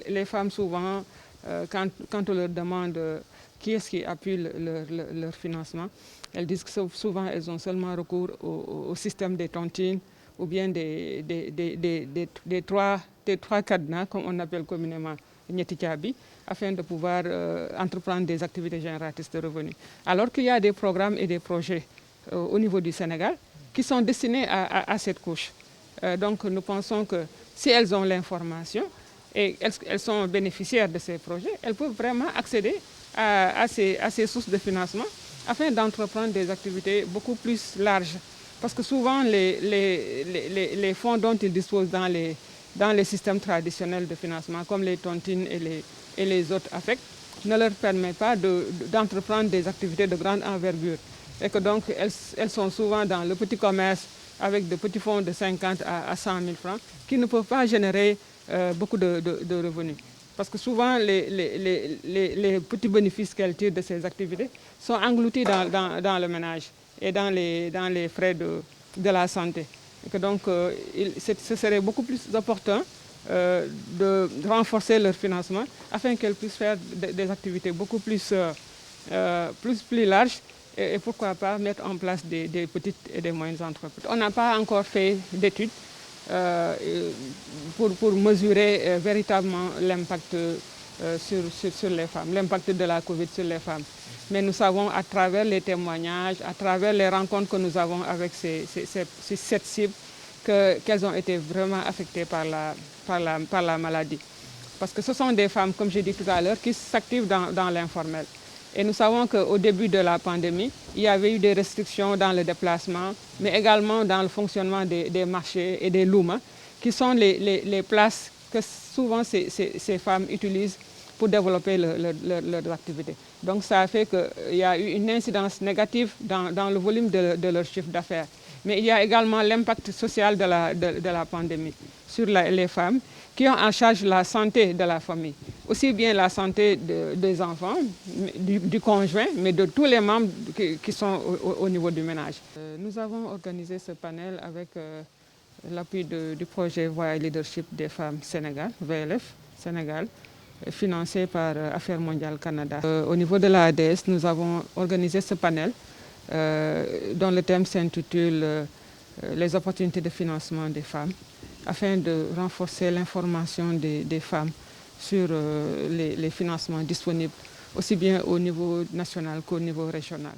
Les femmes, souvent, quand on leur demande qui est-ce qui appuie leur financement, elles disent que souvent elles ont seulement recours au système des tontines ou bien des trois cadenas, comme on appelle communément Ñetti Caabi, afin de pouvoir entreprendre des activités génératrices de revenus. Alors qu'il y a des programmes et des projets au niveau du Sénégal qui sont destinés à cette couche. Donc nous pensons que si elles ont l'information et elles sont bénéficiaires de ces projets, elles peuvent vraiment accéder à ces sources de financement afin d'entreprendre des activités beaucoup plus larges. Parce que souvent, les fonds dont ils disposent dans les systèmes traditionnels de financement, comme les tontines et les autres affects, ne leur permettent pas d'entreprendre des activités de grande envergure. Et que donc, elles sont souvent dans le petit commerce avec de petits fonds de 50 à 100 000 francs qui ne peuvent pas générer beaucoup de revenus. Parce que souvent, les petits bénéfices qu'elles tirent de ces activités sont engloutis dans le ménage et dans les frais de la santé. Et que donc, ce serait beaucoup plus opportun de renforcer leur financement afin qu'elles puissent faire des activités beaucoup plus larges et pourquoi pas mettre en place des petites et des moyennes entreprises. On n'a pas encore fait d'études pour mesurer véritablement l'impact sur les femmes, l'impact de la Covid sur les femmes. Mais nous savons à travers les témoignages, à travers les rencontres que nous avons avec cette cible, qu'elles ont été vraiment affectées par la maladie. Parce que ce sont des femmes, comme j'ai dit tout à l'heure, qui s'activent dans l'informel. Et nous savons qu'au début de la pandémie, il y avait eu des restrictions dans le déplacement, mais également dans le fonctionnement des marchés et des lumas, qui sont les places que souvent ces femmes utilisent pour développer leurs activités. Donc ça a fait qu'il y a eu une incidence négative dans le volume de leur chiffre d'affaires. Mais il y a également l'impact social de la pandémie sur les femmes qui ont en charge la santé de la famille, aussi bien la santé des enfants, du conjoint, mais de tous les membres qui sont au niveau du ménage. Nous avons organisé ce panel avec l'appui du projet Voix et Leadership des femmes Sénégal, VLF Sénégal, financé par Affaires mondiales Canada. Au niveau de la ADS, nous avons organisé ce panel dont le thème s'intitule Les opportunités de financement des femmes, afin de renforcer l'information des femmes sur les financements disponibles, aussi bien au niveau national qu'au niveau régional.